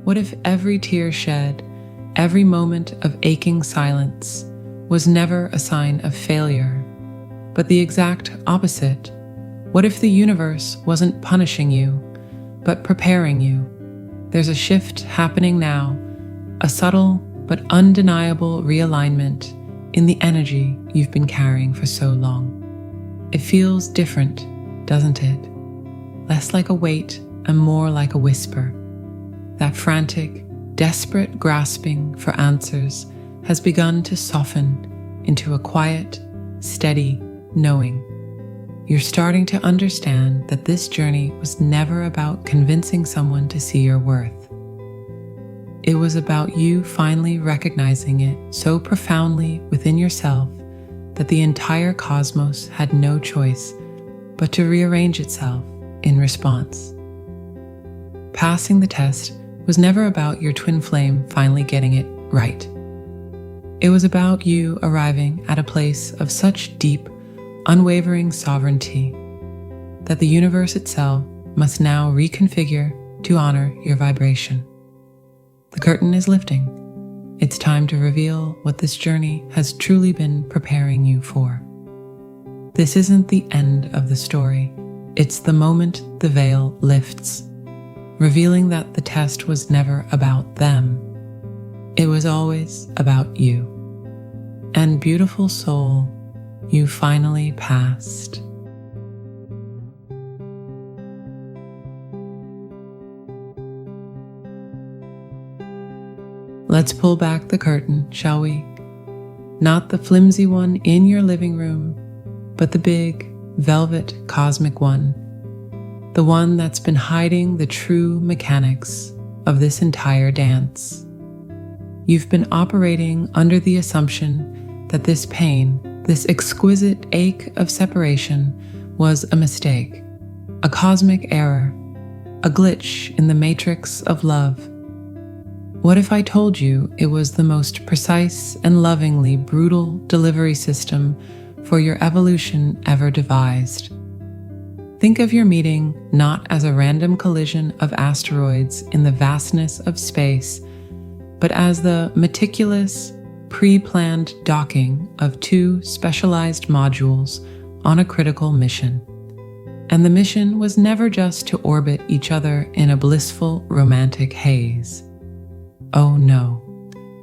What if every tear shed, every moment of aching silence was never a sign of failure, but the exact opposite? What if the universe wasn't punishing you, but preparing you? There's a shift happening now, a subtle but undeniable realignment in the energy you've been carrying for so long. It feels different, doesn't it? Less like a weight and more like a whisper. That frantic, desperate grasping for answers has begun to soften into a quiet, steady knowing. You're starting to understand that this journey was never about convincing someone to see your worth. It was about you finally recognizing it so profoundly within yourself that the entire cosmos had no choice but to rearrange itself in response. Passing the test was never about your twin flame finally getting it right. It was about you arriving at a place of such deep, unwavering sovereignty that the universe itself must now reconfigure to honor your vibration. The curtain is lifting. It's time to reveal what this journey has truly been preparing you for. This isn't the end of the story. It's the moment the veil lifts, revealing that the test was never about them. It was always about you. And beautiful soul, you finally passed. Let's pull back the curtain, shall we? Not the flimsy one in your living room, but the big, velvet, cosmic one. The one that's been hiding the true mechanics of this entire dance. You've been operating under the assumption that this pain, this exquisite ache of separation, was a mistake, a cosmic error, a glitch in the matrix of love. What if I told you it was the most precise and lovingly brutal delivery system for your evolution ever devised? Think of your meeting not as a random collision of asteroids in the vastness of space, but as the meticulous, pre-planned docking of two specialized modules on a critical mission. And the mission was never just to orbit each other in a blissful, romantic haze. Oh no,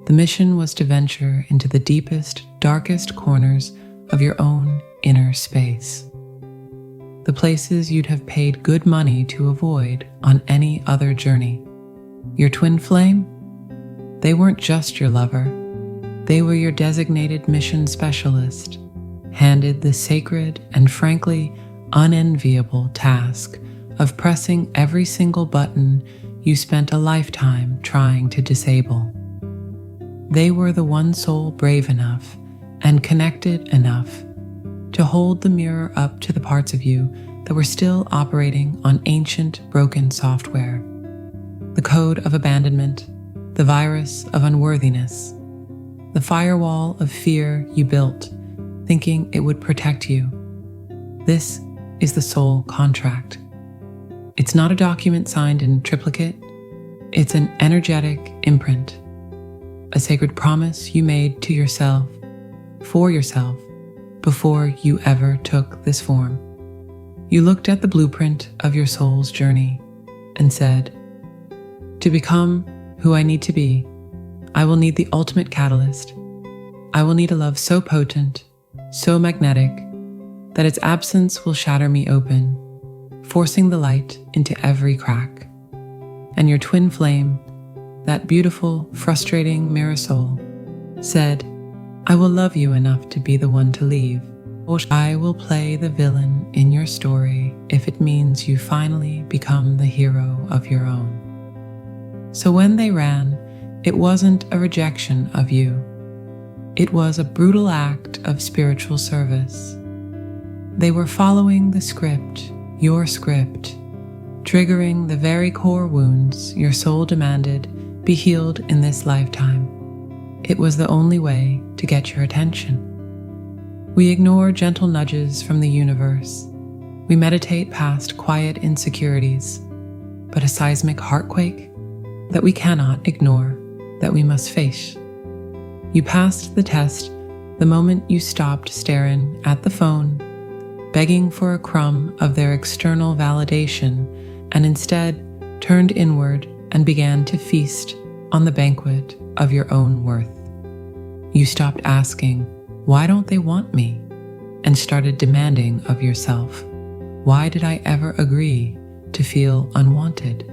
the mission was to venture into the deepest, darkest corners of your own inner space. The places you'd have paid good money to avoid on any other journey. Your twin flame? They weren't just your lover. They were your designated mission specialist, handed the sacred and frankly unenviable task of pressing every single button you spent a lifetime trying to disable. They were the one soul brave enough and connected enough to hold the mirror up to the parts of you that were still operating on ancient, broken software. The code of abandonment, the virus of unworthiness, the firewall of fear you built, thinking it would protect you. This is the soul contract. It's not a document signed in triplicate. It's an energetic imprint, a sacred promise you made to yourself, for yourself, before you ever took this form. You looked at the blueprint of your soul's journey and said, "To become who I need to be, I will need the ultimate catalyst. I will need a love so potent, so magnetic, that its absence will shatter me open, forcing the light into every crack." And your twin flame, that beautiful, frustrating mirror soul, said, "I will love you enough to be the one to leave. Or I will play the villain in your story if it means you finally become the hero of your own." So when they ran, it wasn't a rejection of you. It was a brutal act of spiritual service. They were following the script, your script, triggering the very core wounds your soul demanded be healed in this lifetime. It was the only way to get your attention. We ignore gentle nudges from the universe. We meditate past quiet insecurities. But a seismic heartquake? that we cannot ignore, that we must face. You passed the test the moment you stopped staring at the phone, begging for a crumb of their external validation, and instead turned inward and began to feast on the banquet of your own worth. You stopped asking, "Why don't they want me?" and started demanding of yourself, "Why did I ever agree to feel unwanted?"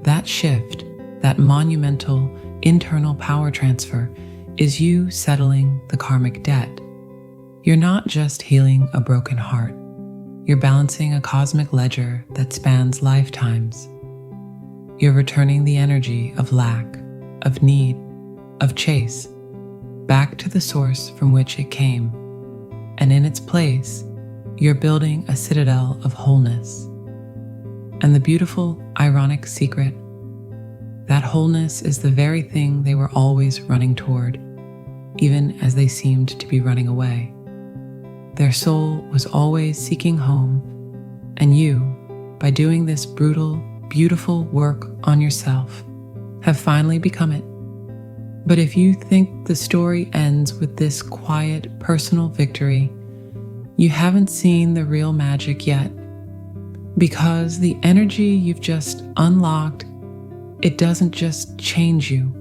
That shift, that monumental internal power transfer, is you settling the karmic debt. You're not just healing a broken heart. You're balancing a cosmic ledger that spans lifetimes. You're returning the energy of lack, of need, of chase, back to the source from which it came. And in its place, you're building a citadel of wholeness. And the beautiful, ironic secret, that wholeness is the very thing they were always running toward, even as they seemed to be running away. Their soul was always seeking home, and you, by doing this brutal, beautiful work on yourself, have finally become it. But if you think the story ends with this quiet, personal victory, you haven't seen the real magic yet. Because the energy you've just unlocked, it doesn't just change you,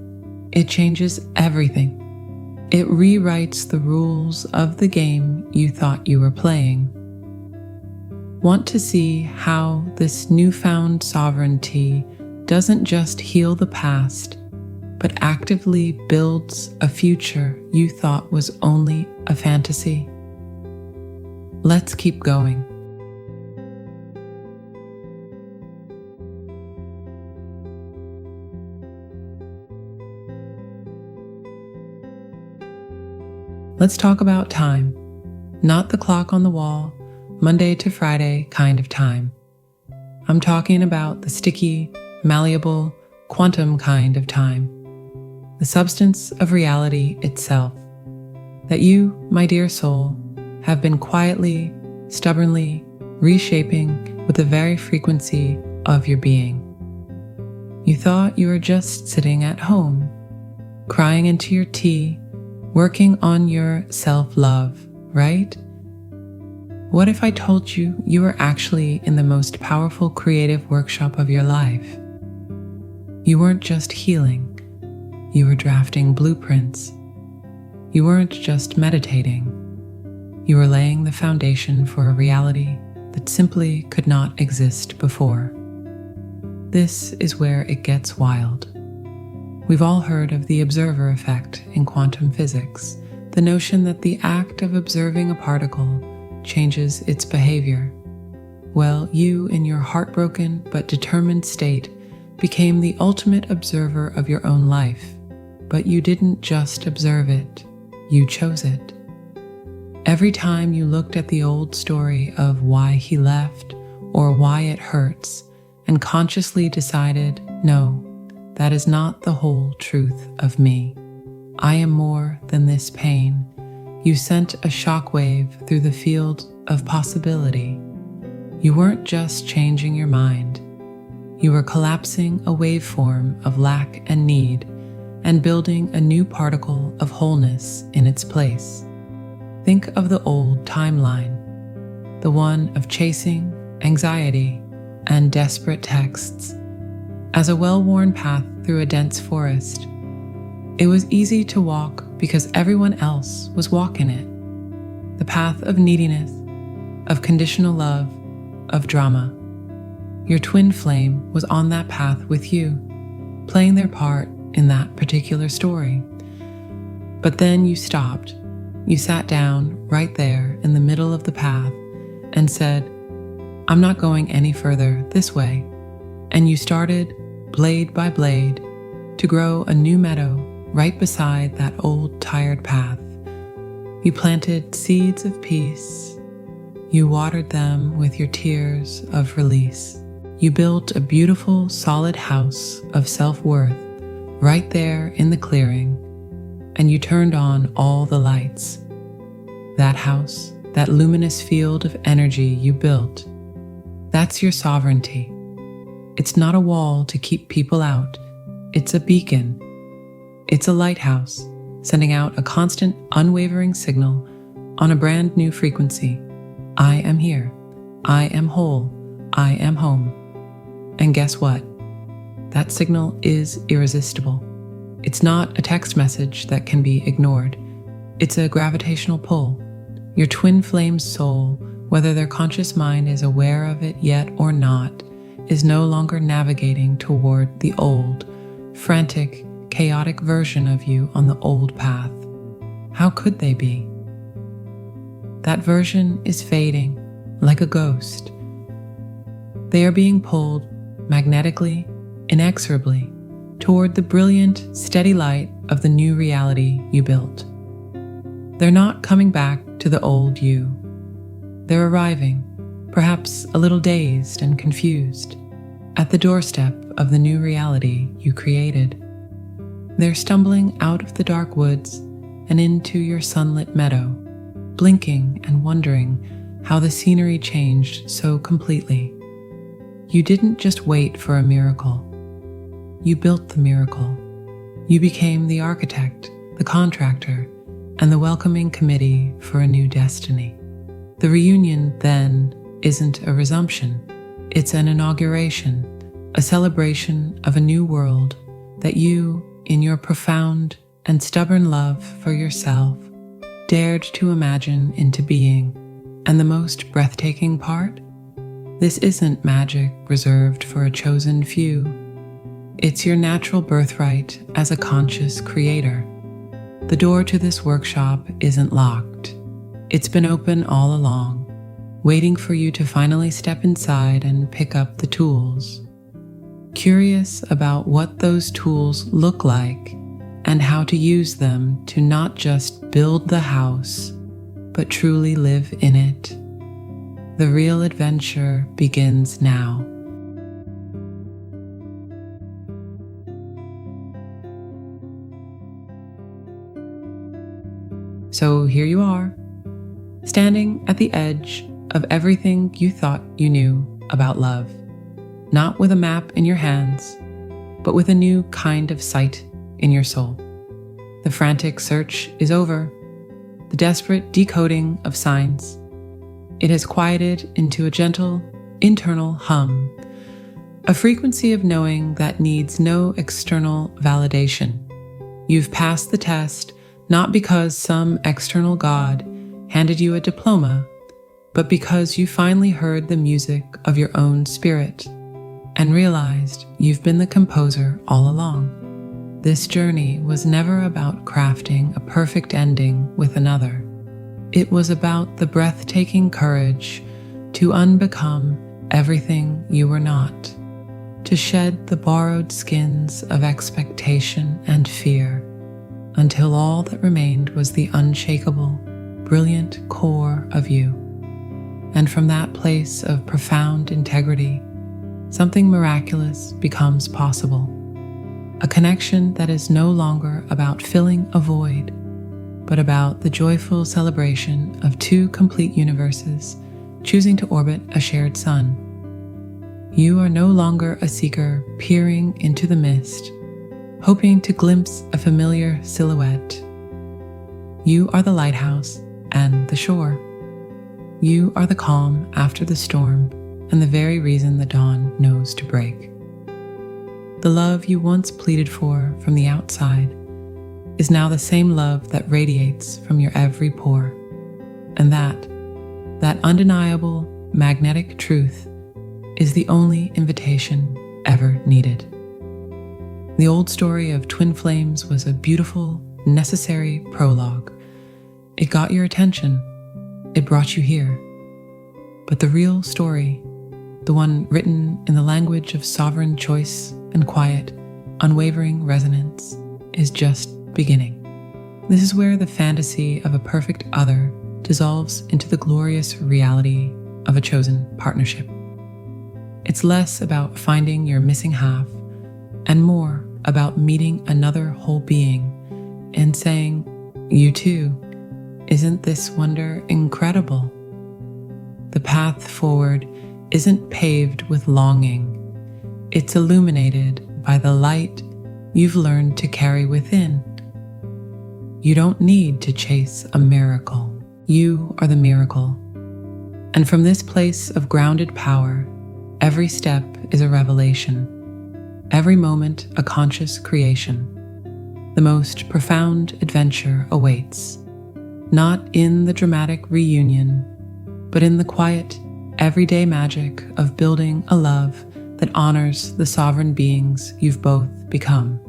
it changes everything. It rewrites the rules of the game you thought you were playing. Want to see how this newfound sovereignty doesn't just heal the past, but actively builds a future you thought was only a fantasy? Let's keep going. Let's talk about time, not the clock on the wall, Monday to Friday kind of time. I'm talking about the sticky, malleable, quantum kind of time, the substance of reality itself, that you, my dear soul, have been quietly, stubbornly reshaping with the very frequency of your being. You thought you were just sitting at home, crying into your tea, working on your self-love, right? What if I told you you were actually in the most powerful creative workshop of your life? You weren't just healing, you were drafting blueprints. You weren't just meditating, you were laying the foundation for a reality that simply could not exist before. This is where it gets wild. We've all heard of the observer effect in quantum physics, the notion that the act of observing a particle changes its behavior. Well, you, in your heartbroken but determined state, became the ultimate observer of your own life. But you didn't just observe it, you chose it. Every time you looked at the old story of why he left or why it hurts and consciously decided, no, that is not the whole truth of me. I am more than this pain. You sent a shockwave through the field of possibility. You weren't just changing your mind. You were collapsing a waveform of lack and need and building a new particle of wholeness in its place. Think of the old timeline, the one of chasing, anxiety, and desperate texts, as a well-worn path through a dense forest. It was easy to walk because everyone else was walking it. The path of neediness, of conditional love, of drama. Your twin flame was on that path with you, playing their part in that particular story. But then you stopped. You sat down right there in the middle of the path and said, "I'm not going any further this way." And you started, blade by blade, to grow a new meadow right beside that old tired path. You planted seeds of peace. You watered them with your tears of release. You built a beautiful, solid house of self-worth right there in the clearing, and you turned on all the lights. That house, that luminous field of energy you built, that's your sovereignty. It's not a wall to keep people out. It's a beacon. It's a lighthouse, sending out a constant, unwavering signal on a brand new frequency. I am here. I am whole. I am home. And guess what? That signal is irresistible. It's not a text message that can be ignored. It's a gravitational pull. Your twin flame's soul, whether their conscious mind is aware of it yet or not, is no longer navigating toward the old, frantic, chaotic version of you on the old path. How could they be? That version is fading, like a ghost. They are being pulled magnetically, inexorably, toward the brilliant, steady light of the new reality you built. They're not coming back to the old you. They're arriving, perhaps a little dazed and confused, at the doorstep of the new reality you created. They're stumbling out of the dark woods and into your sunlit meadow, blinking and wondering how the scenery changed so completely. You didn't just wait for a miracle. You built the miracle. You became the architect, the contractor, and the welcoming committee for a new destiny. The reunion, then, isn't a resumption. It's an inauguration, a celebration of a new world that you, in your profound and stubborn love for yourself, dared to imagine into being. And the most breathtaking part? This isn't magic reserved for a chosen few. It's your natural birthright as a conscious creator. The door to this workshop isn't locked. It's been open all along, waiting for you to finally step inside and pick up the tools. Curious about what those tools look like and how to use them to not just build the house, but truly live in it. The real adventure begins now. So here you are, standing at the edge of everything you thought you knew about love, not with a map in your hands, but with a new kind of sight in your soul. The frantic search is over, the desperate decoding of signs. It has quieted into a gentle, internal hum, a frequency of knowing that needs no external validation. You've passed the test not because some external god handed you a diploma, but because you finally heard the music of your own spirit and realized you've been the composer all along. This journey was never about crafting a perfect ending with another. It was about the breathtaking courage to unbecome everything you were not, to shed the borrowed skins of expectation and fear, until all that remained was the unshakable, brilliant core of you. And from that place of profound integrity, something miraculous becomes possible. A connection that is no longer about filling a void, but about the joyful celebration of two complete universes choosing to orbit a shared sun. You are no longer a seeker peering into the mist, hoping to glimpse a familiar silhouette. You are the lighthouse and the shore. You are the calm after the storm and the very reason the dawn knows to break. The love you once pleaded for from the outside is now the same love that radiates from your every pore. And that undeniable magnetic truth is the only invitation ever needed. The old story of twin flames was a beautiful, necessary prologue. It got your attention. It brought you here. But the real story, the one written in the language of sovereign choice and quiet, unwavering resonance, is just beginning. This is where the fantasy of a perfect other dissolves into the glorious reality of a chosen partnership. It's less about finding your missing half and more about meeting another whole being and saying, "You too, isn't this wonder incredible?" The path forward isn't paved with longing. It's illuminated by the light you've learned to carry within. You don't need to chase a miracle. You are the miracle. And from this place of grounded power, every step is a revelation, every moment a conscious creation. The most profound adventure awaits, not in the dramatic reunion, but in the quiet, everyday magic of building a love that honors the sovereign beings you've both become.